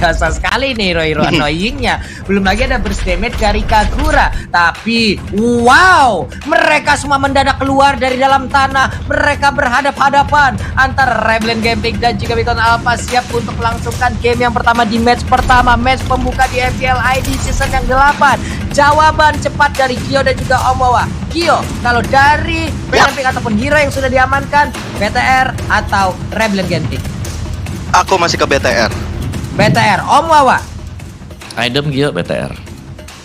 perkasa sekali nih hero-hero annoyingnya. Belum lagi ada burst damage dari Kagura. Tapi wow, mereka semua mendadak keluar dari dalam tanah. Mereka berhadap-hadapan antara Rebellion Gambling dan juga Beacon Alpha siap untuk melangsungkan game yang pertama di match pertama, match pembuka di MPL ID season yang 8. Jawaban cepat dari Gio dan juga Om Wawa. Gio, kalau dari Gambling ataupun hero yang sudah diamankan, BTR atau Rebellion Gambling? Aku masih ke BTR. BTR, Om Wawa. Idem Gio BTR.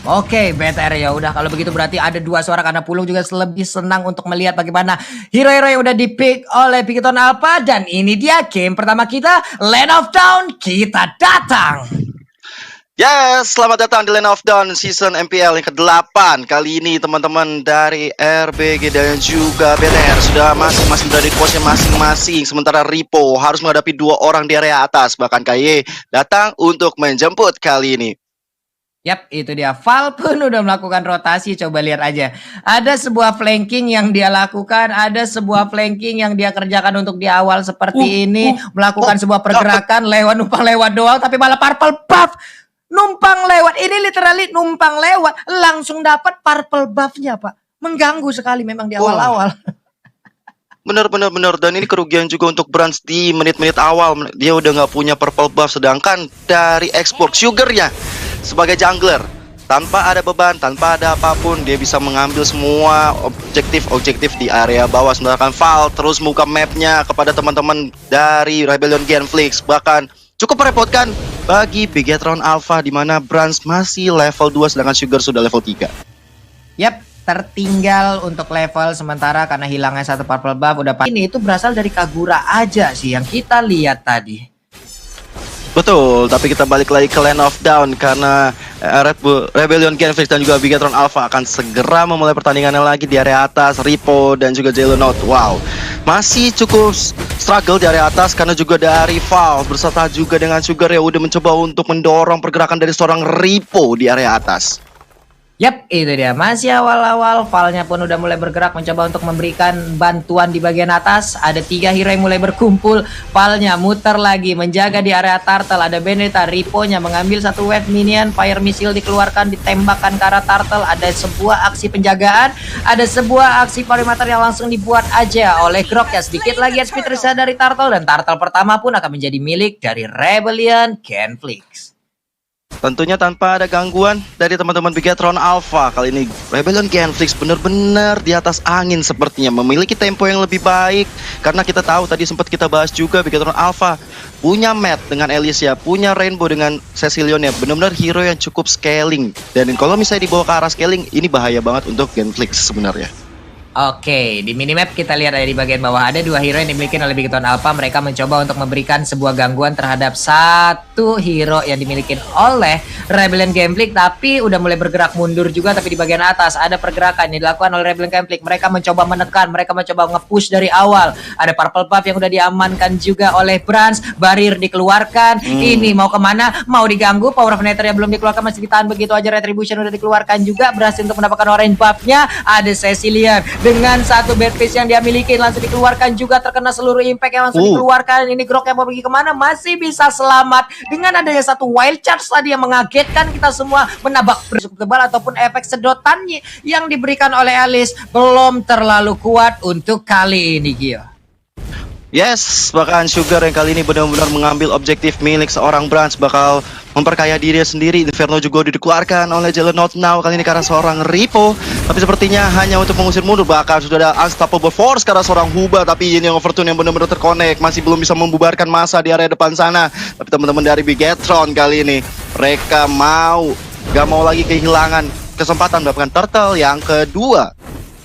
Oke, BTR ya udah kalau begitu berarti ada 2 suara karena Pulung juga lebih senang untuk melihat bagaimana hero-hero yang udah di-pick oleh Beacon Alpha dan ini dia game pertama kita, Land of Dawn, kita datang. Yes, selamat datang di Land of Dawn season MPL yang ke-8. Kali ini teman-teman dari RBG dan juga BTR sudah masing-masing dari posnya masing-masing. Sementara Ripo harus menghadapi 2 orang di area atas. Bahkan KY datang untuk menjemput kali ini. Yap, itu dia. Val pun udah melakukan rotasi. Coba lihat aja. Ada sebuah flanking yang dia lakukan. Ada sebuah flanking yang dia kerjakan untuk di awal seperti ini. Melakukan sebuah pergerakan numpang lewat doang. Tapi malah purple buff. Numpang lewat. Ini literally numpang lewat. Langsung dapat purple buffnya, Pak. Mengganggu sekali memang di awal-awal. Bener. Dan ini kerugian juga untuk Brans di menit-menit awal. Dia udah nggak punya purple buff. Sedangkan dari export Sugar-nya sebagai jungler, tanpa ada beban, tanpa ada apapun, dia bisa mengambil semua objektif di area bawah. Sedangkan Val terus buka mapnya kepada teman-teman dari Rebellion Genflix. Bahkan cukup merepotkan bagi Bigetron Alpha, di mana Brans masih level 2 sedangkan Sugar sudah level 3. Yap, tertinggal untuk level sementara karena hilangnya satu purple buff udah pasti. Ini itu berasal dari Kagura aja sih yang kita lihat tadi. Betul, tapi kita balik lagi ke Land of Dawn karena Rebellion Genflix dan juga Bigetron Alpha akan segera memulai pertandingannya lagi di area atas. Ripo dan juga Jelenout, wow, masih cukup struggle di area atas karena juga dari Val berserta juga dengan Sugar yang udah mencoba untuk mendorong pergerakan dari seorang Ripo di area atas. Yap, itu dia. Masih awal-awal, Valnya pun udah mulai bergerak mencoba untuk memberikan bantuan di bagian atas. Ada 3 hero yang mulai berkumpul. Valnya muter lagi menjaga di area turtle. Ada Benedetta, Ripo-nya mengambil satu wave minion. Fire missile dikeluarkan, ditembakkan ke arah turtle. Ada sebuah aksi penjagaan. Ada sebuah aksi perimeter yang langsung dibuat aja oleh Grok ya. Sedikit lagi speed reset dari turtle. Dan turtle pertama pun akan menjadi milik dari Rebellion Genflix. Tentunya tanpa ada gangguan dari teman-teman Bigetron Alpha. Kali ini Rebellion Genflix benar-benar di atas angin sepertinya, memiliki tempo yang lebih baik. Karena kita tahu tadi sempat kita bahas juga Bigetron Alpha punya Matt dengan Elysia, punya Rainbow dengan Cecilion ya. Benar-benar hero yang cukup scaling. Dan kalau misalnya dibawa ke arah scaling, ini bahaya banget untuk Genflix sebenarnya. Oke, di minimap kita lihat ada di bagian bawah ada 2 hero yang dimiliki oleh Bigetron Alpha. Mereka mencoba untuk memberikan sebuah gangguan terhadap satu hero yang dimiliki oleh Rebellion Gambling, tapi udah mulai bergerak mundur juga. Tapi di bagian atas ada pergerakan yang dilakukan oleh Rebellion Gambling. Mereka mencoba menekan, mereka mencoba nge-push dari awal. Ada purple buff yang udah diamankan juga oleh Brans. Barir dikeluarkan. Ini mau kemana? Mau diganggu. Power of Nether yang belum dikeluarkan masih ditahan begitu aja. Retribution udah dikeluarkan juga. Berhasil untuk mendapatkan orange buff-nya. Ada Cecilion dengan satu bad face yang dia miliki langsung dikeluarkan juga, terkena seluruh impact yang langsung dikeluarkan. Ini Grok yang mau pergi kemana masih bisa selamat dengan adanya satu wild charge tadi yang mengagetkan kita semua, menabak cukup tebal ataupun efek sedotannya yang diberikan oleh Alice belum terlalu kuat untuk kali ini, Gio. Yes, bahkan Sugar yang kali ini benar-benar mengambil objektif milik seorang Brans, bakal memperkaya dirinya sendiri. Inferno juga dikeluarkan oleh Jelenout now kali ini karena seorang Ripo, tapi sepertinya hanya untuk mengusir mundur. Bahkan sudah ada unstoppable force karena seorang Huba, tapi ini yang overtune yang benar-benar terkonek, masih belum bisa membubarkan massa di area depan sana. Tapi teman-teman dari Bigetron kali ini mereka gak mau lagi kehilangan kesempatan mendapatkan turtle yang kedua.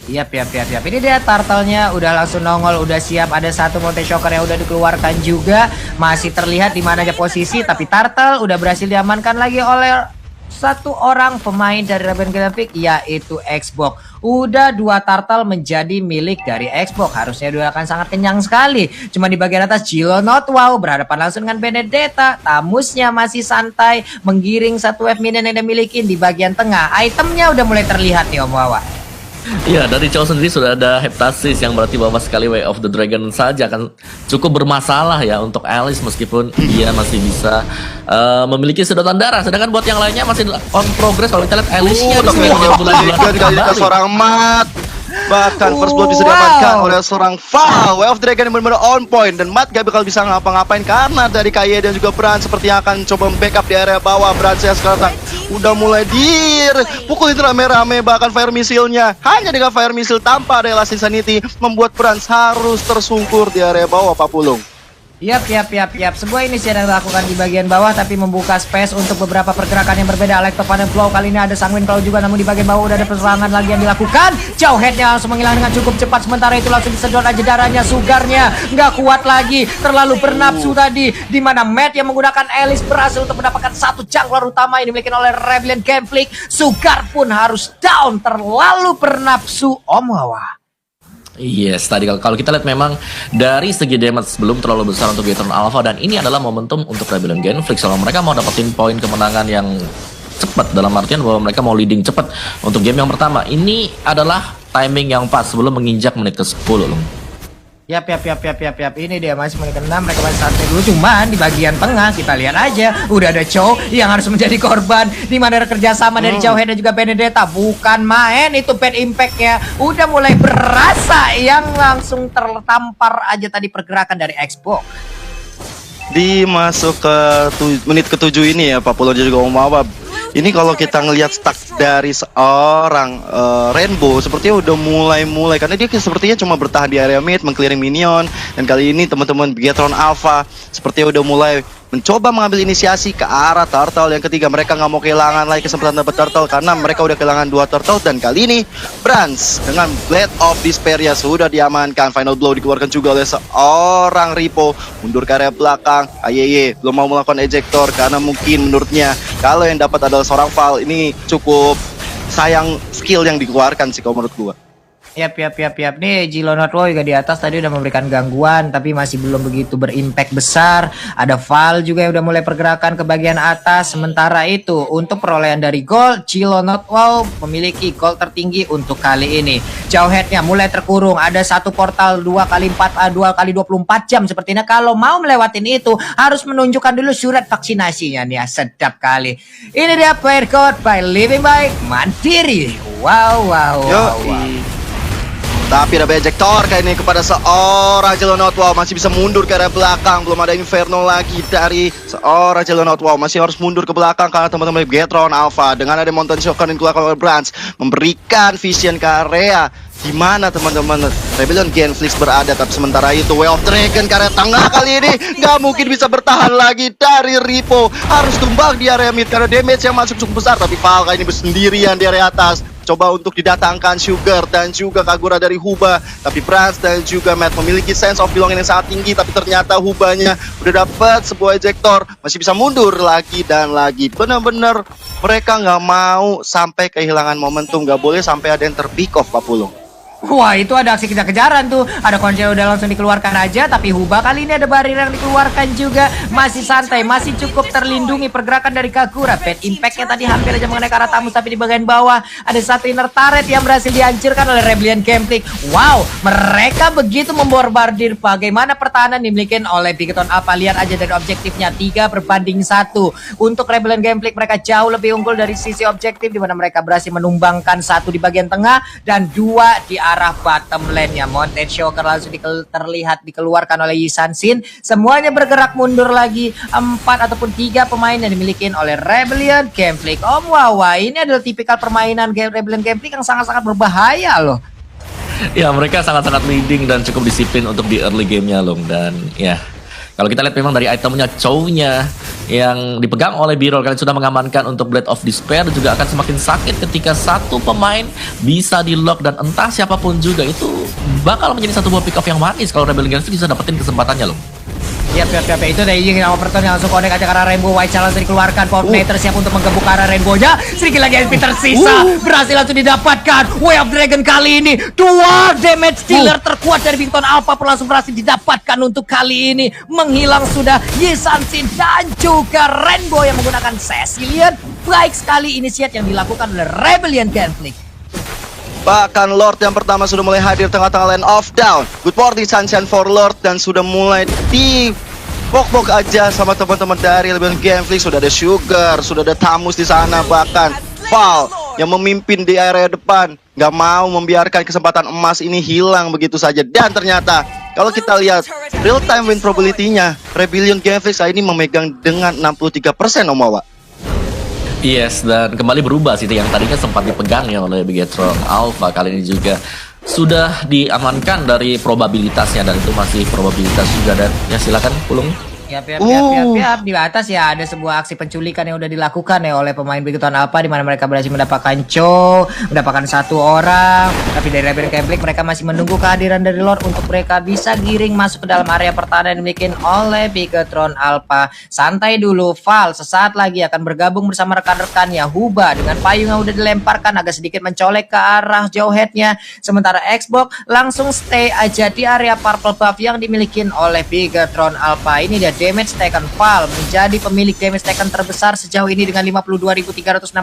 Yap. Ini dia turtle-nya udah langsung nongol, udah siap. Ada satu Monte Shocker yang udah dikeluarkan juga. Masih terlihat di mana aja posisi, tapi turtle udah berhasil diamankan lagi oleh satu orang pemain dari Rebellion Genflix, yaitu Xbox. Udah 2 turtle menjadi milik dari Xbox. Harusnya dia akan sangat kenyang sekali. Cuma di bagian atas Jelenout wow berhadapan langsung dengan Benedetta. Tamusnya masih santai menggiring satu wave minion yang dia miliki. Di bagian tengah itemnya udah mulai terlihat nih Om Wawa. Iya, dari Chow sendiri sudah ada Heptasis yang berarti bahwa sekali Way of the Dragon saja akan cukup bermasalah ya untuk Alice meskipun dia masih bisa memiliki sedotan darah. Sedangkan buat yang lainnya masih on progress. Kalau kita lihat Alice-nya di Tapi sini Dragon kali ini ke seorang Mat. Bahkan first blood bisa diamankan oleh seorang Val. Way of Dragon yang benar-benar on point. Dan Mat gak bakal bisa ngapa-ngapain karena dari Kaye dan juga Bran sepertinya akan coba backup di area bawah. Bran saya sekarang udah mulai pukulin rame-rame, bahkan fire missile-nya hanya dengan fire missile tanpa ada Elastic Sanity membuat Bran harus tersungkur di area bawah, Pak Pulung. Yap. Sebuah inisiatif yang dilakukan di bagian bawah tapi membuka space untuk beberapa pergerakan yang berbeda. Electro Flow kali ini ada Sanguine Claw juga, namun di bagian bawah udah ada perserangan lagi yang dilakukan. Jauh headnya langsung menghilang dengan cukup cepat. Sementara itu langsung disedot aja darahnya. Sugarnya nggak kuat lagi, terlalu bernafsu tadi. Di mana Matt yang menggunakan Alice berhasil untuk mendapatkan satu jungler utama yang dimiliki oleh Rebellion Conflict. Sugar pun harus down, terlalu bernafsu Om Wawa. Yes, tadi kalau kita lihat memang dari segi damage belum terlalu besar untuk Gatron Alpha dan ini adalah momentum untuk Rebellion Genflix kalau mereka mau dapetin poin kemenangan yang cepat dalam artian bahwa mereka mau leading cepat untuk game yang pertama. Ini adalah timing yang pas sebelum menginjak menit ke-10 loh. Yap. Ini dia masih menit ke-6, mereka masih santai dulu. Cuman di bagian tengah kita lihat aja udah ada Chow yang harus menjadi korban. Di mana ada kerjasama dari Chow Head dan juga Benedetta. Bukan main itu bad impact-nya. Udah mulai berasa yang langsung tertampar aja tadi pergerakan dari Xbox. Di masuk ke menit ke-7 ini ya Pak Pulung juga Om Wawa. Ini kalau kita ngelihat stack dari seorang Rainbow sepertinya udah mulai karena dia sepertinya cuma bertahan di area mid, meng-clearing minion, dan kali ini teman-teman Gatron Alpha sepertinya udah mulai mencoba mengambil inisiasi ke arah turtle yang ketiga. Mereka nggak mau kehilangan lagi kesempatan dapat turtle karena mereka udah kehilangan 2 turtle, dan kali ini Brans dengan Blade of Despair ya sudah diamankan. Final blow dikeluarkan juga oleh seorang Ripo, mundur ke area belakang. Ayeye belum mau melakukan ejector karena mungkin menurutnya kalau yang dapat adalah seorang Val. Ini cukup sayang skill yang dikeluarkan sih kalau menurut gua. Yap. Nih Jilonotwo juga di atas tadi udah memberikan gangguan tapi masih belum begitu berimpact besar. Ada Val juga yang udah mulai pergerakan ke bagian atas. Sementara itu untuk perolehan dari gol, Jilonotwo memiliki gol tertinggi untuk kali ini. Jauh headnya mulai terkurung. Ada satu portal 2x4 2x24 jam sepertinya. Kalau mau melewatin itu harus menunjukkan dulu surat vaksinasinya nih ya. Sedap kali. Ini dia player code by Living by Mandiri. Wow. Tapi ada ejector kali ini kepada seorang Jelonot. Wow, masih bisa mundur ke area belakang. Belum ada Inferno lagi dari seorang Jelonot. Wow, masih harus mundur ke belakang karena teman-teman Gatron Alpha dengan ada Mountain Shocker yang dikeluarkan oleh Brans memberikan vision ke area di mana teman-teman Rebellion Genflix berada. Tapi sementara itu Way of Dragon ke area tengah kali ini nggak mungkin bisa bertahan lagi dari Ripo. Harus tumbang di area mid karena damage yang masuk cukup besar. Tapi Val kali ini bersendirian di area atas. Coba untuk didatangkan Sugar dan juga Kagura dari Huba. Tapi Brans dan juga Matt memiliki sense of belonging yang sangat tinggi. Tapi ternyata Hubanya udah dapat sebuah ejector. Masih bisa mundur lagi dan lagi. Benar-benar mereka nggak mau sampai kehilangan momentum. Nggak boleh sampai ada yang terpick off, Pak Pulung. Wah, itu ada aksi kejar-kejaran tuh. Ada konser udah langsung dikeluarkan aja. Tapi Huba kali ini ada barrier yang dikeluarkan juga. Masih santai, masih cukup terlindungi pergerakan dari Kagura. Bad impact-nya tadi hampir aja mengenai ke arah Tamus. Tapi di bagian bawah ada satu inner turret yang berhasil dihancurkan oleh Rebellion Conflict. Wow, mereka begitu memborbardir. Bagaimana pertahanan dimiliki oleh Bigeton Alpha. Lihat aja dari objektifnya 3/1. Untuk Rebellion Conflict mereka jauh lebih unggul dari sisi objektif, di mana mereka berhasil menumbangkan 1 di bagian tengah dan 2 di arah bottom lane-nya. Mountain Shocker langsung terlihat dikeluarkan oleh Yisan Sin. Semuanya bergerak mundur lagi. 4 ataupun 3 pemain yang dimiliki oleh Rebellion Conflict. Om Wawa, ini adalah tipikal permainan Rebellion Conflict yang sangat-sangat berbahaya loh. Ya, mereka sangat-sangat leading dan cukup disiplin untuk di early game-nya loh. Dan ya, kalau kita lihat memang dari itemnya, Chow-nya yang dipegang oleh Birol kalian sudah mengamankan untuk Blade of Despair juga akan semakin sakit ketika satu pemain bisa di lock, dan entah siapapun juga itu bakal menjadi satu buah pick off yang manis kalau Rebellion Genflix bisa dapetin kesempatannya loh. Yap. Itu dari Ying sama Perton yang langsung connect aja ke arah Rainbow. White Challenge dikeluarkan, Fortnite siap untuk menggebuk ke arah Rainbow-nya. Sedikit lagi SP tersisa, berhasil langsung didapatkan. Way of Dragon kali ini 2 damage dealer terkuat dari Bigeton Alpha pun langsung berhasil didapatkan untuk kali ini. Menghilang sudah Yisan Sin dan juga Rainbow yang menggunakan Cecilian. Baik sekali inisiat yang dilakukan oleh Rebellion Conflict. Bahkan Lord yang pertama sudah mulai hadir tengah-tengah lane of down. Good morning Sunshine for Lord, dan sudah mulai di bok-bok aja sama teman-teman dari Rebellion Gameflix. Sudah ada Sugar, sudah ada Tamus di sana, bahkan Val yang memimpin di area depan nggak mau membiarkan kesempatan emas ini hilang begitu saja. Dan ternyata kalau kita lihat real time win probability-nya, Rebellion Gameflix ini memegang dengan 63% Om Wawa. Yes, dan kembali berubah sih yang tadinya sempat dipegang ya oleh Bigetron Alpha, kali ini juga sudah diamankan dari probabilitasnya, dan itu masih probabilitas juga. Dan ya silakan Pulung. Yap, di atas ya ada sebuah aksi penculikan yang udah dilakukan ya oleh pemain Bigetron Alpha, di mana mereka berhasil mendapatkan mendapatkan 1 orang. Tapi dari Rebellion Gameflix mereka masih menunggu kehadiran dari Lord untuk mereka bisa giring masuk ke dalam area pertahanan yang dimiliki oleh Bigetron Alpha. Santai dulu, Val sesaat lagi akan bergabung bersama rekan-rekannya. Huba dengan payung yang udah dilemparkan agak sedikit mencolek ke arah jauh headnya, sementara Xbox langsung stay aja di area purple buff yang dimiliki oleh Bigetron Alpha. Ini dia damage taken. Val menjadi pemilik damage taken terbesar sejauh ini dengan 52.369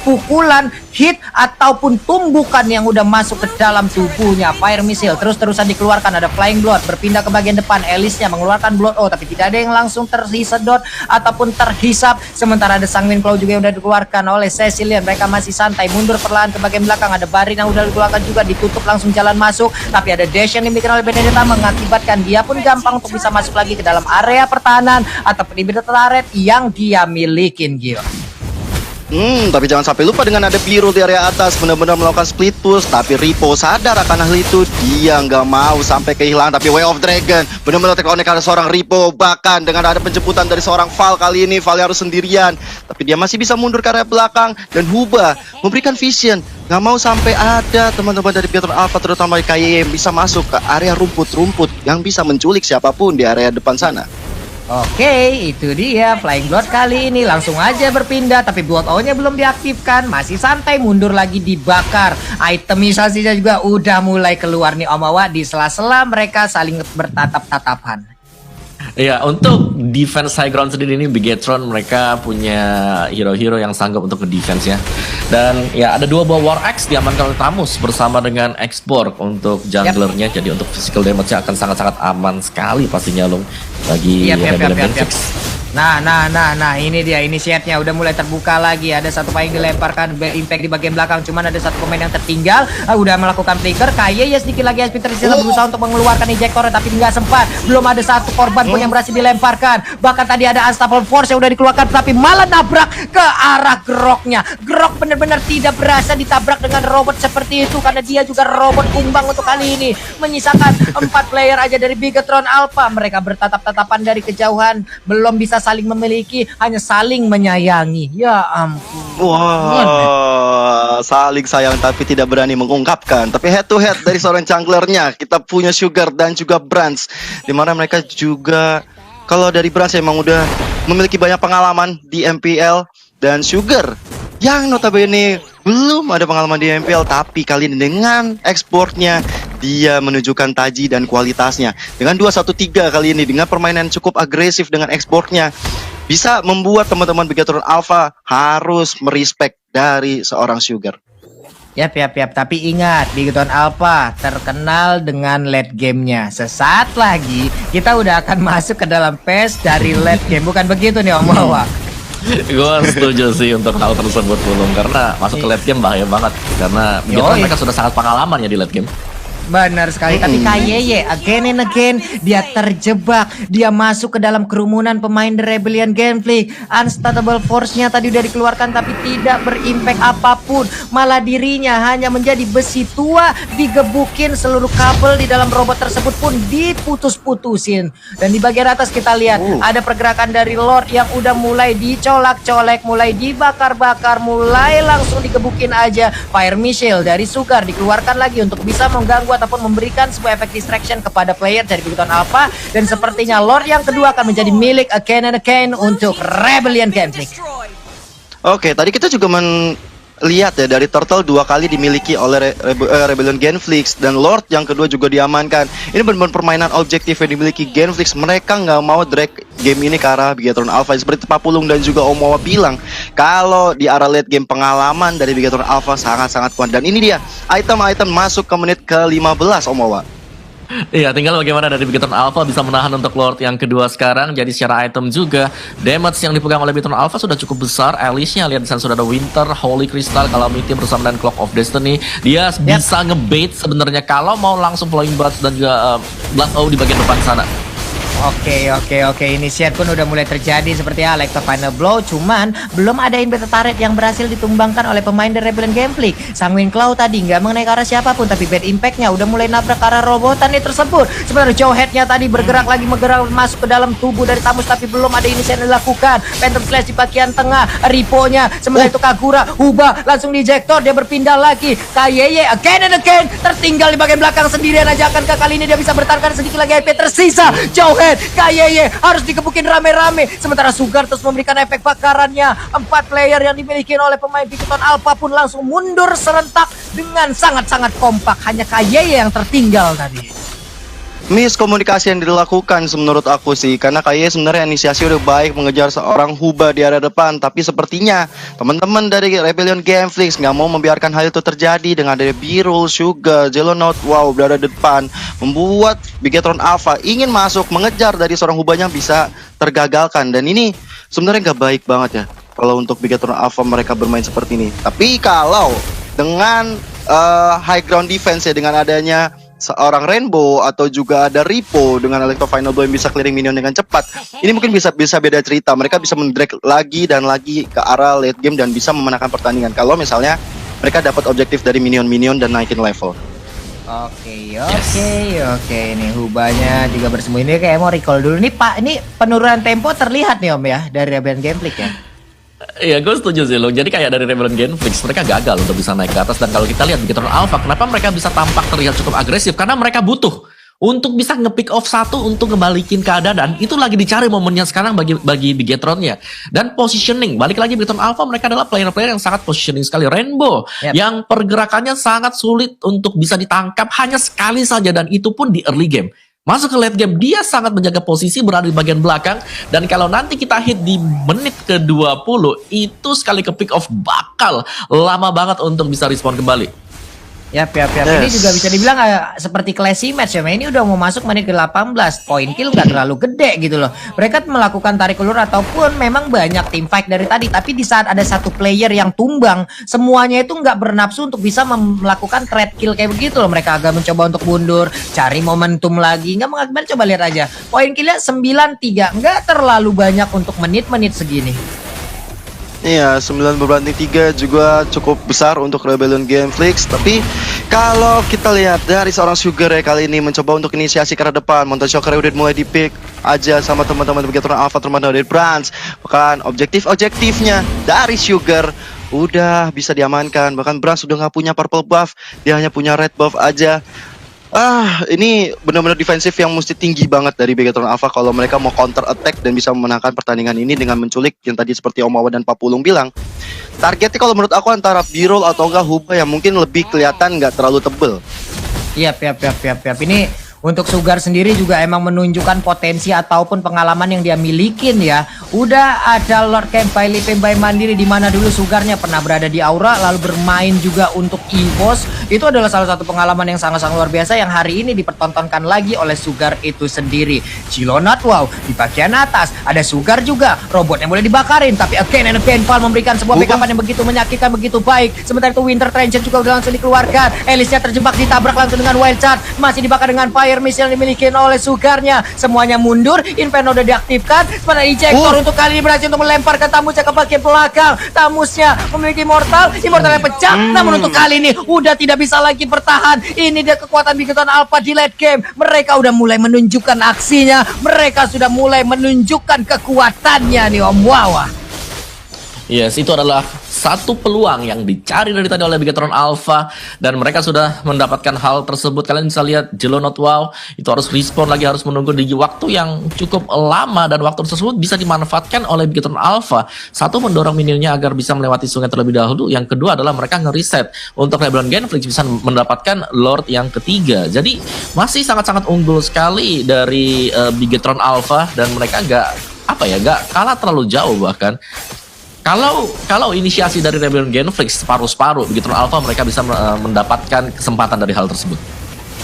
pukulan, hit ataupun tumbukan yang udah masuk ke dalam tubuhnya. Fire missile terus-terusan dikeluarkan, ada flying blood berpindah ke bagian depan, Elisnya mengeluarkan blood tapi tidak ada yang langsung tersedot ataupun terhisap. Sementara ada Sanguine Claw juga yang udah dikeluarkan oleh Cecilian. Mereka masih santai mundur perlahan ke bagian belakang, ada Barin yang udah dikeluarkan juga, ditutup langsung jalan masuk, tapi ada dash yang dimiliki oleh Benedetta mengakibatkan dia pun gampang untuk bisa masuk lagi ke dalam area pertahanan ataupun di turret yang dia milikin, Gio. Tapi jangan sampai lupa dengan ada biru di area atas, benar-benar melakukan split push. Tapi Ripo sadar akan hal itu, dia nggak mau sampai kehilangan. Tapi Way of Dragon benar-benar terkonek oleh seorang Ripo. Bahkan dengan ada penjemputan dari seorang Val, kali ini Val harus sendirian, tapi dia masih bisa mundur ke area belakang. Dan Huba memberikan vision, nggak mau sampai ada teman-teman dari Bigetron Alpha, terutama KYE, yang bisa masuk ke area rumput-rumput yang bisa menculik siapapun di area depan sana. Oke, itu dia Flying Blood kali ini langsung aja berpindah, tapi Blood O-nya belum diaktifkan, masih santai mundur lagi dibakar. Itemisasinya juga udah mulai keluar nih Om Wawa, di sela-sela mereka saling bertatap-tatapan. Ya, untuk defense high ground sendiri ini Bigetron mereka punya hero-hero yang sanggup untuk nge-defense ya. Dan ya ada 2 buah War Axe diamankan oleh Tamus bersama dengan Xborg untuk junglernya. Jadi untuk physical damage-nya akan sangat-sangat aman sekali pastinya loh bagi Rebellion Gameflix. Nah, ini dia initiate-nya udah mulai terbuka lagi. Ada satu payung dilemparkan, impact di bagian belakang, cuman ada satu pemain yang tertinggal. Udah melakukan flicker, KYE ya sedikit lagi SP tersisa berusaha untuk mengeluarkan ejector, tapi nggak sempat. Belum ada satu korban pun yang berhasil dilemparkan. Bahkan tadi ada Unstoppable Force yang udah dikeluarkan, tapi malah nabrak ke arah Groknya. Grok benar-benar tidak berasa ditabrak dengan robot seperti itu, karena dia juga robot kumbang untuk kali ini. Menyisakan 4 player aja dari Bigetron Alpha. Mereka bertatap-tatapan dari kejauhan, belum bisa saling memiliki, hanya saling menyayangi. Ya ampun. Wah, saling sayang tapi tidak berani mengungkapkan. Tapi head to head dari seorang junglernya, kita punya Sugar dan juga Brands, dimana mereka juga, kalau dari Brands emang udah memiliki banyak pengalaman di MPL, dan Sugar yang notabene belum ada pengalaman di MPL, tapi kali ini dengan ekspornya dia menunjukkan taji dan kualitasnya. Dengan 2-1-3 kali ini, dengan permainan cukup agresif dengan ekspornya, bisa membuat teman-teman Bigetron Alpha harus merespek dari seorang Sugar. Yap. Tapi ingat, Bigetron Alpha terkenal dengan late gamenya. Sesaat lagi kita udah akan masuk ke dalam phase dari late game. Bukan begitu nih Om Wawa? Gue setuju sih untuk hal tersebut Pulung, karena masuk ke late game bahaya banget. Karena Bigetron mereka sudah sangat pengalaman ya di late game. Benar sekali, tapi KYE again and again dia terjebak, dia masuk ke dalam kerumunan pemain The Rebellion Gameflix. Unstoppable Force-nya tadi udah dikeluarkan tapi tidak berimpact apapun, malah dirinya hanya menjadi besi tua, digebukin, seluruh kabel di dalam robot tersebut pun diputus-putusin. Dan di bagian atas kita lihat ada pergerakan dari Lord yang udah mulai dicolak-colek, mulai dibakar-bakar, mulai langsung digebukin aja. Fire missile dari Sugar dikeluarkan lagi untuk bisa mengganggu ataupun memberikan sebuah efek distraction kepada player dari Bigetron Alpha, dan sepertinya Lord yang kedua akan menjadi milik again and again untuk Rebellion Gameflix. Oke, tadi kita juga lihat ya dari Turtle 2 kali dimiliki oleh Rebellion Genflix dan Lord yang kedua juga diamankan. Ini benar-benar permainan objektif yang dimiliki Genflix. Mereka nggak mau drag game ini ke arah Bigetron Alpha seperti Papulung dan juga Omawa bilang. Kalau di arah late game pengalaman dari Bigetron Alpha sangat-sangat kuat. Dan ini dia item-item masuk ke menit ke-15 Omawa. Iya, tinggal bagaimana dari Bigetron Alpha bisa menahan untuk Lord yang kedua sekarang. Jadi secara item juga, damage yang dipegang oleh Bigetron Alpha sudah cukup besar. Alice-nya lihat di sana sudah ada Winter, Holy Crystal, Calamity bersama dengan Clock of Destiny. Dia bisa ngebait sebenarnya kalau mau langsung Flowing Buds dan juga Blood Owl di bagian depan sana. Oke. Initiate pun udah mulai terjadi seperti Alexa Final Blow. Cuman belum ada inverted turret yang berhasil ditumbangkan oleh pemain dari Rebellion Gameplay. Sanguine Claw tadi nggak mengenai ke arah siapapun, tapi bad impact-nya udah mulai nabrak ke arah robotan nih tersebut. Sebenarnya Jawhead-nya tadi bergerak lagi masuk ke dalam tubuh dari Tamus, tapi belum ada initiate yang dilakukan. Phantom Slash di bagian tengah, Ripo-nya. Sementara itu Kagura, Huba langsung di ejector, dia berpindah lagi. Kayeye again and again tertinggal di bagian belakang sendirian aja. Akankah kali ini dia bisa bertahan sedikit lagi IP tersisa? Jawhead, Kayeye harus dikebukin rame-rame. Sementara Sugar terus memberikan efek bakarannya. 4 player yang dimiliki oleh pemain Bigetron Alpha pun langsung mundur serentak dengan sangat-sangat kompak. Hanya Kayeye yang tertinggal tadi. Miskomunikasi yang dilakukan menurut aku sih, karena kayaknya sebenarnya inisiasi udah baik mengejar seorang Huba di area depan, tapi sepertinya teman-teman dari Rebellion Gameflix nggak mau membiarkan hal itu terjadi dengan ada Birul, Sugar, Jelonot, wow berada di depan, membuat Bigetron Alpha ingin masuk mengejar dari seorang Hubanya bisa tergagalkan, dan ini sebenarnya nggak baik banget ya kalau untuk Bigetron Alpha mereka bermain seperti ini. Tapi kalau dengan high ground defense ya, dengan adanya seorang Rainbow atau juga ada Ripo dengan Electro Final Blow yang bisa clearing minion dengan cepat, ini mungkin bisa beda cerita. Mereka bisa mendrag lagi dan lagi ke arah late game dan bisa memenangkan pertandingan kalau misalnya mereka dapat objektif dari minion-minion dan naikin level. Oke. Ini Hubanya juga bersembunyi. Ini kayak mau recall dulu nih Pak. Ini penurunan tempo terlihat nih Om ya dari Rebellion Gameplay ya. Iya, gue setuju sih lo. Jadi kayak dari Rebellion Genflix, mereka gagal untuk bisa naik ke atas. Dan kalau kita lihat Bigetron Alpha, kenapa mereka bisa tampak terlihat cukup agresif? Karena mereka butuh untuk bisa nge-pick off satu untuk ngebalikin keadaan. Dan itu lagi dicari momennya sekarang bagi Bigetronnya. Dan positioning, balik lagi Bigetron Alpha, mereka adalah player-player yang sangat positioning sekali. Rainbow, yang pergerakannya sangat sulit untuk bisa ditangkap hanya sekali saja. Dan itu pun di early game. Masuk ke late game, dia sangat menjaga posisi, berada di bagian belakang. Dan kalau nanti kita hit di menit ke-20, itu sekali ke pick off bakal lama banget untuk bisa respon kembali. Yap. Ini juga bisa dibilang seperti classy match ya. Ini udah mau masuk menit ke-18. Point kill nggak terlalu gede gitu loh. Mereka melakukan tarik ulur ataupun memang banyak team fight dari tadi. Tapi di saat ada satu player yang tumbang, semuanya itu nggak bernafsu untuk bisa melakukan trade kill kayak begitu loh. Mereka agak mencoba untuk mundur, cari momentum lagi. Nggak mengakibat, coba lihat aja. Point killnya 9-3. Nggak terlalu banyak untuk menit-menit segini. Iya, 9-3 juga cukup besar untuk Rebellion Gameflix. Tapi kalau kita lihat dari seorang Sugar ya kali ini mencoba untuk inisiasi ke arah depan. Monster Shocker udah mulai di-pick aja sama teman-teman Bigetron Alpha, teman-teman dari Brands. Bahkan objektifnya dari Sugar udah bisa diamankan. Bahkan Brands sudah nggak punya purple buff, dia hanya punya red buff aja. Ini benar-benar defensif yang mesti tinggi banget dari Bigetron Alpha kalau mereka mau counter attack dan bisa memenangkan pertandingan ini dengan menculik yang tadi seperti Omawa dan Papulung bilang. Targetnya kalau menurut aku antara Birol atau enggak Huba yang mungkin lebih kelihatan nggak terlalu tebel. Yap. Ini untuk Sugar sendiri juga emang menunjukkan potensi ataupun pengalaman yang dia milikin ya. Udah ada Lord Kempai Pembai Mandiri, di mana dulu Sugarnya pernah berada di Aura lalu bermain juga untuk EVOS. Itu adalah salah satu pengalaman yang sangat-sangat luar biasa yang hari ini dipertontonkan lagi oleh Sugar itu sendiri. Jelonot, wow, di bagian atas ada Sugar juga. Robotnya boleh dibakarin, tapi again and again Val memberikan sebuah backupan yang begitu menyakitkan, begitu baik. Sementara itu Winter Trencher juga udah langsung dikeluarkan. Alice-nya terjebak, ditabrak langsung dengan Wild Charge. Masih dibakar dengan Fire Missile yang dimiliki oleh Sugarnya. Semuanya mundur, Inferno udah diaktifkan. Sementara ejector untuk kali ini berhasil untuk melemparkan Tamusnya ke bagian belakang. Tamusnya memiliki Immortal yang pecah. Namun untuk kali ini udah tidak bisa lagi bertahan. Ini dia kekuatan Bigetron Alpha di late game. Mereka udah mulai menunjukkan aksinya. Mereka sudah mulai menunjukkan kekuatannya nih Om Wawa. Yes, itu adalah satu peluang yang dicari dari tadi oleh Bigetron Alpha, dan mereka sudah mendapatkan hal tersebut. Kalian bisa lihat Jello Not Wow itu harus respawn lagi, harus menunggu di waktu yang cukup lama, dan waktu tersebut bisa dimanfaatkan oleh Bigetron Alpha. Satu, mendorong minionnya agar bisa melewati sungai terlebih dahulu. Yang kedua adalah mereka nge-reset untuk Rebellion Genflix bisa mendapatkan Lord yang ketiga. Jadi masih sangat-sangat unggul sekali dari Bigetron Alpha, dan mereka nggak kalah terlalu jauh. Bahkan kalau inisiasi dari Rebellion Genflix separuh-separuh, Bigetron Alpha mereka bisa mendapatkan kesempatan dari hal tersebut.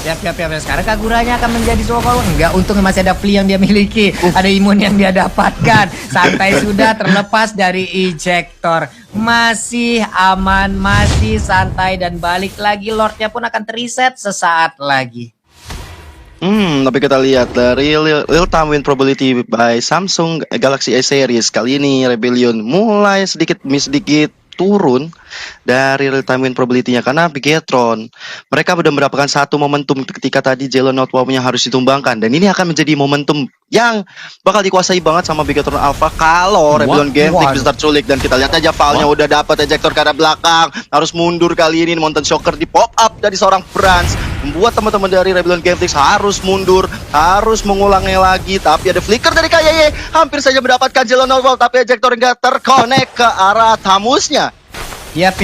Siap. Sekarang Kaguranya akan menjadi Soko. Enggak, untungnya masih ada Flea yang dia miliki. Ada imun yang dia dapatkan. Santai sudah, terlepas dari ejector. Masih aman, masih santai, dan balik lagi. Lordnya pun akan terreset sesaat lagi. Tapi kita lihat dari real time win probability by Samsung Galaxy A series. Kali ini Rebellion mulai sedikit turun dari real time win probability-nya, karena Bigetron mereka sudah mendapatkan satu momentum ketika tadi Jello Not Wow-nya harus ditumbangkan, dan ini akan menjadi momentum yang bakal dikuasai banget sama Bigetron Alpha kalau Rebellion Genflix bisa terculik. Dan kita lihat aja Val-nya udah dapat ejector ke arah belakang, harus mundur kali ini. Mountain Shocker di pop up dari seorang Brans membuat teman-teman dari Rebellion Genflix harus mundur, harus mengulangnya lagi. Tapi ada flicker dari KYY, hampir saja mendapatkan Jello Not Wow, tapi ejector enggak terkonek ke arah Tamusnya. Yap.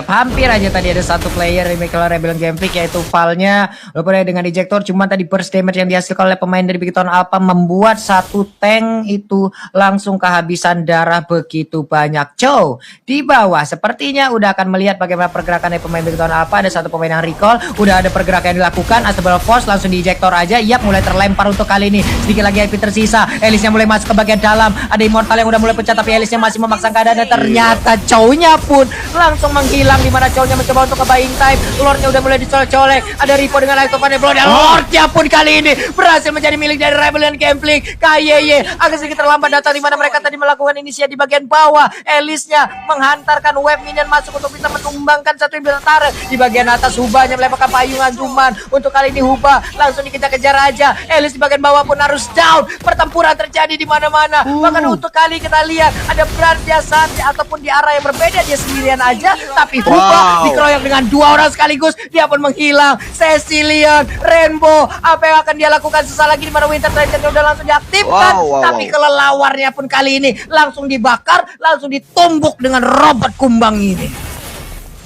Hampir aja tadi ada satu player di Rebellion Genflix, yaitu Val-nya. Walaupun dengan ejector, cuma tadi burst damage yang dihasilkan oleh pemain dari Bigetron Alpha membuat satu tank itu langsung kehabisan darah begitu banyak. Chow di bawah sepertinya udah akan melihat bagaimana pergerakan dari pemain Bigetron Alpha. Ada satu pemain yang recall, udah ada pergerakan yang dilakukan. Astral Force langsung di ejector aja. Yap, mulai terlempar untuk kali ini. Sedikit lagi HP tersisa. Elisnya mulai masuk ke bagian dalam. Ada Immortal yang udah mulai pecah, tapi Elisnya masih memaksa keadaannya. Ternyata Chow-nya pun langsung menghilang, di mana Chow-nya mencoba untuk ke buying time. Lordnya udah mulai dicolek-colek. Ada Ripo dengan Light of Blow, dan Lordnya pun kali ini berhasil menjadi milik dari Rebellion Genflix. KYY agak sedikit terlambat datang, di mana mereka tadi melakukan inisiasi di bagian bawah. Elisnya menghantarkan web minion masuk untuk bisa menumbangkan satu yang tarik. Di bagian atas Hubanya melemparkan payungan, cuman untuk kali ini Huba langsung dikejar-kejar aja. Elis di bagian bawah pun harus down. Pertempuran terjadi di mana-mana. Bahkan untuk kali kita lihat ada Brand dia saat ataupun di arah yang berbeda, dia sendirian aja, tapi Huba dikeroyok dengan dua orang sekaligus. Dia pun menghilang. Cecilion, Rainbow, apa yang akan dia lakukan sesaat lagi, di mana Winter Treasure udah langsung diaktifkan. Tapi kelelawarnya pun kali ini langsung dibakar, langsung ditumbuk dengan robot kumbang ini.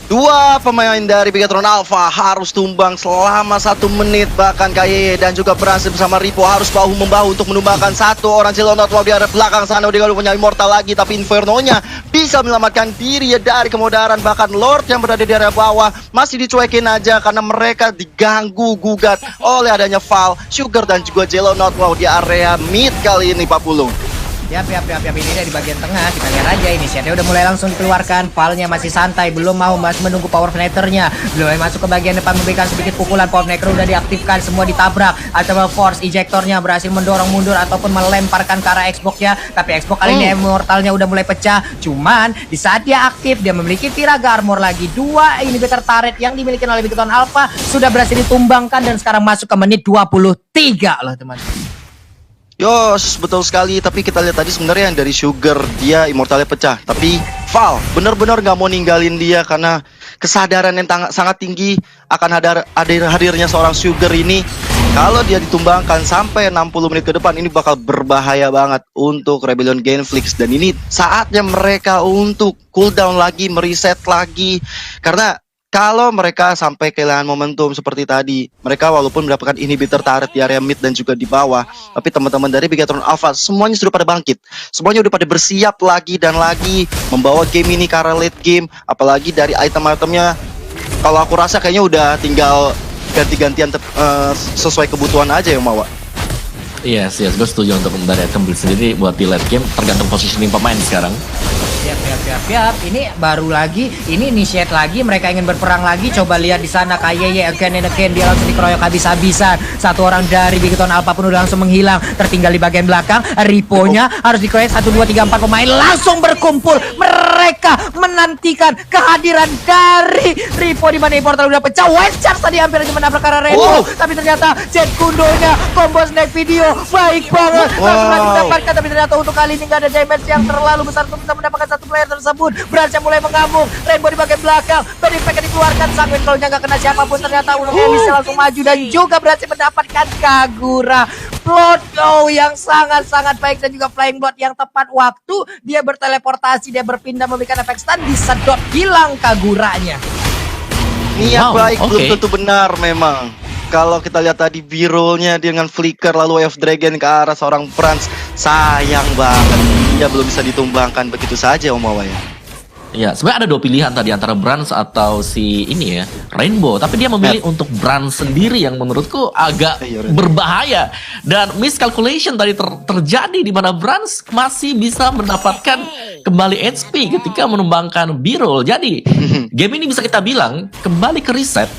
Dua pemain dari Bigetron Alpha harus tumbang selama 1 menit. Bahkan KYY dan juga berhasil bersama Ripo harus bahu-membahu untuk menumbangkan satu orang Jello Not Wow di arah belakang sana. Dia punya Immortal lagi, tapi Inferno-nya bisa menyelamatkan diri dari kemudaran. Bahkan Lord yang berada di area bawah masih dicuekin aja karena mereka diganggu gugat oleh adanya Val, Sugar, dan juga Jello Not Wow di area mid kali ini, Pak Pulung. Yap, ini dari bagian tengah. Kita lihat aja ini inisiatifnya udah mulai langsung dikeluarkan. Val-nya masih santai, belum mau, masih menunggu power fighter-nya. Belum masuk ke bagian depan memberikan sedikit pukulan. Power fighter udah diaktifkan, semua ditabrak. Atau force ejectornya berhasil mendorong mundur ataupun melemparkan ke arah Xbox-nya. Tapi Xbox kali ini Immortal-nya udah mulai pecah. Cuman di saat dia aktif, dia memiliki Tiraga Armor lagi. 2 inhibitor turret yang dimiliki oleh Bigetron Alpha sudah berhasil ditumbangkan, dan sekarang masuk ke menit 23 loh teman-teman. Yos, betul sekali. Tapi kita lihat tadi sebenarnya yang dari Sugar, dia Immortalnya pecah. Tapi Val benar-benar gak mau ninggalin dia karena kesadaran yang sangat tinggi akan hadirnya seorang Sugar ini. Kalau dia ditumbangkan sampai 60 menit ke depan, ini bakal berbahaya banget untuk Rebellion Genflix. Dan ini saatnya mereka untuk cooldown lagi, mereset lagi. Karena kalau mereka sampai kehilangan momentum seperti tadi, mereka walaupun mendapatkan inhibitor turret di area mid dan juga di bawah, tapi teman-teman dari Bigetron Alpha semuanya sudah pada bangkit. Semuanya udah pada bersiap lagi dan lagi membawa game ini ke arah late game. Apalagi dari item-itemnya, kalau aku rasa kayaknya udah tinggal ganti-gantian sesuai kebutuhan aja yang bawa. Yes, gue setuju untuk dari item build sendiri buat di late game, tergantung positioning pemain sekarang. Siap. Ini baru lagi, ini initiate lagi, mereka ingin berperang lagi. Coba lihat di sana KYY again and again, dia langsung dikeroyok habis-habisan. Satu orang dari Bigetron Alpha pun udah langsung menghilang, tertinggal di bagian belakang. Ripo-nya harus dikeroyok 1, 2, 3, 4 pemain langsung berkumpul. Mereka menantikan kehadiran dari Ripo, di mana Immortal udah pecah. White Charge tadi hampir aja menabrak arah Rainbow, tapi ternyata Jet Kundonya combo snack video baik banget. Langsung didapatkan, tapi ternyata untuk kali ini gak ada damage yang terlalu besar untuk bisa mendapatkan satu player tersebut. Brans yang mulai mengamuk. Rainbow di bagian belakang. Bad Impact yang dikeluarkan. Sanguin kalau nggak kena siapapun ternyata untuk Elise langsung maju dan juga berhasil mendapatkan Kagura. Blood yang sangat-sangat baik dan juga flying blood yang tepat waktu. Dia berteleportasi, dia berpindah memberikan efek stun, disedot hilang Kaguranya. Niat baik belum tentu benar memang. Kalau kita lihat tadi birolnya dengan flicker lalu Wave Dragon ke arah seorang Brans, sayang banget dia belum bisa ditumbangkan begitu saja Om Wawa ya. Ya, sebenarnya ada dua pilihan tadi antara Brans atau si ini ya, Rainbow. Tapi dia memilih untuk Brans sendiri yang menurutku agak berbahaya. Dan miscalculation tadi terjadi di mana Brans masih bisa mendapatkan kembali HP ketika menumbangkan Birol. Jadi, game ini bisa kita bilang kembali ke reset.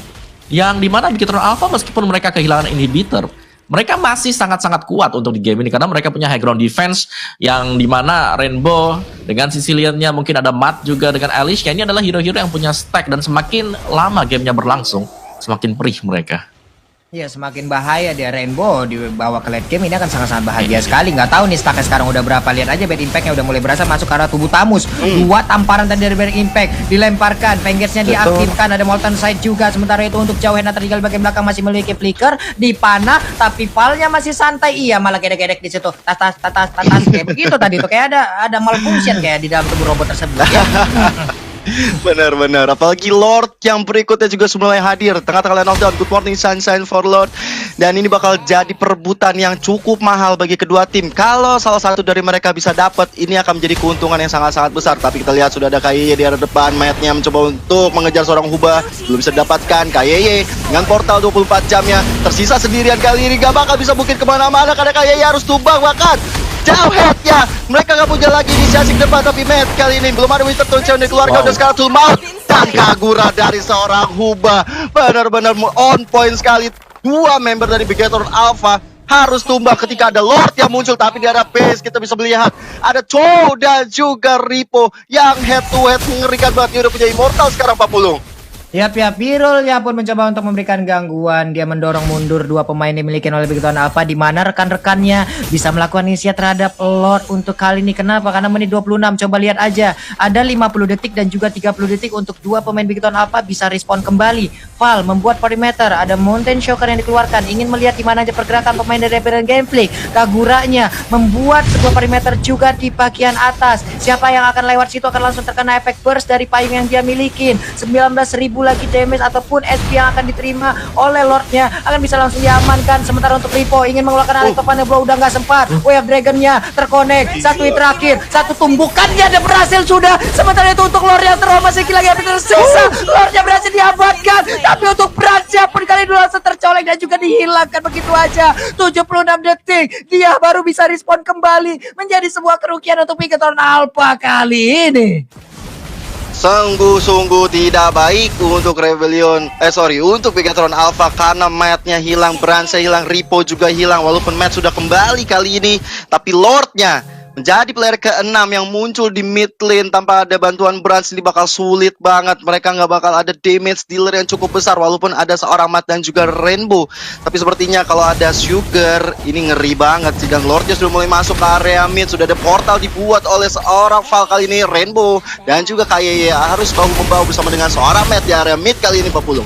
Yang dimana Bigetron Alpha meskipun mereka kehilangan inhibitor, mereka masih sangat-sangat kuat untuk di game ini karena mereka punya high ground defense yang dimana Rainbow dengan Siciliannya mungkin ada Matt juga dengan Alicia, ini adalah hero-hero yang punya stack dan semakin lama gamenya berlangsung semakin perih mereka. Ya semakin bahaya dia Rainbow dibawa ke late game ini akan sangat-sangat bahagia sekali. Nggak tahu nih stacknya sekarang udah berapa. Lihat aja Bad Impact-nya udah mulai berasa masuk ke arah tubuh Tamus. Dua tamparan tadi dari Bad Impact dilemparkan, Vengeance-nya diaktifkan, ada Molten Side juga. Sementara itu untuk jauh Hena tertinggal bagian belakang masih memiliki flicker, dipanah tapi Val-nya masih santai. Iya malah gedek-gedek di situ. Tas kayak begitu tadi tuh kayak ada malfunction kayak di dalam tubuh robot tersebut ya. Benar-benar, apalagi Lord yang berikutnya juga mulai hadir tengah-tengah knockdown. Good morning sunshine for Lord. Dan ini bakal jadi perebutan yang cukup mahal bagi kedua tim. Kalau salah satu dari mereka bisa dapat, ini akan menjadi keuntungan yang sangat-sangat besar. Tapi kita lihat sudah ada KYY di arah depan. Matt-nya mencoba untuk mengejar seorang Huba, belum bisa dapatkan. KYY dengan portal 24 jamnya tersisa sendirian kali ini, gak bakal bisa mungkin kemana-mana karena KYY harus tumbang bahkan. Jauh headnya, mereka gak punya lagi inisiasi ke depan, tapi Matt kali ini belum ada Winter Touch yang dikeluarkan. Udah sekarang Tool Maut dan Kagura dari seorang Huba, benar-benar on point sekali. Dua member dari Bigetron Alpha harus tumbang ketika ada Lord yang muncul, tapi di arah base kita bisa melihat ada Chow dan juga Ripo yang head to head mengerikan banget. Dia udah punya Immortal sekarang 40. Ya pihak Birolnya pun mencoba untuk memberikan gangguan. Dia mendorong mundur dua pemain yang dimiliki oleh Bigetron Alpha, di mana rekan-rekannya bisa melakukan inisiat terhadap Lord untuk kali ini. Kenapa? Karena menit 26. Coba lihat aja, ada 50 detik dan juga 30 detik untuk dua pemain Bigetron Alpha bisa respon kembali. Val membuat perimeter, ada Mountain Shocker yang dikeluarkan, ingin melihat di mana aja pergerakan pemain dari Rebellion Gameplay. Kaguranya membuat sebuah perimeter juga di bagian atas. Siapa yang akan lewat situ akan langsung terkena efek burst dari payung yang dia milikin. 19.000 lagi damage ataupun SP yang akan diterima oleh Lordnya akan bisa langsung diamankan. Sementara untuk Ripo ingin mengeluarkan Alektopane Blow, udah nggak sempat. Wave Dragon-nya terkonek, satu hit terakhir, satu tumbukannya ada berhasil sudah. Sementara itu untuk Lord yang masih lagi yang tersisa, Lordnya berhasil diamankan. Tapi untuk Brans pun kali dulu langsung tercolek dan juga dihilangkan begitu aja. 76 detik dia baru bisa respon kembali, menjadi sebuah kerugian untuk Bigetron Alpha kali ini. Sungguh-sungguh tidak baik untuk untuk Bigetron Alpha karena Matt-nya hilang, Brans hilang, Ripo juga hilang. Walaupun Matt sudah kembali kali ini, tapi Lord-nya menjadi player ke-6 yang muncul di mid lane tanpa ada bantuan Brans ini bakal sulit banget. Mereka nggak bakal ada damage dealer yang cukup besar walaupun ada seorang Matt dan juga Rainbow. Tapi sepertinya kalau ada Sugar ini ngeri banget sih. Dan Lordnya sudah mulai masuk ke area mid. Sudah ada portal dibuat oleh seorang Val kali ini. Rainbow dan juga KYY harus bahu-membahu bersama dengan seorang Matt di area mid kali ini 40.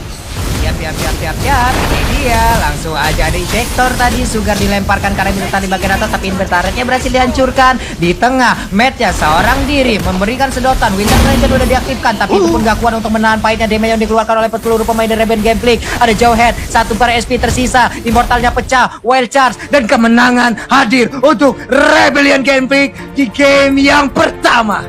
Siap. Ini dia, langsung aja ada ejector tadi. Sugar dilemparkan karena bisa di bagian atas, tapi invertaretnya berhasil dihancurkan. Di tengah, Matt-nya seorang diri memberikan sedotan. Winter Ranger udah diaktifkan, tapi itu pun gak kuat untuk menahan pahitnya damage yang dikeluarkan oleh seluruh pemain dari Rebellion Gameplay. Ada Jawhead, satu bar SP tersisa, Immortalnya pecah, Wild Charge, dan kemenangan hadir untuk Rebellion Gameplay di game yang pertama.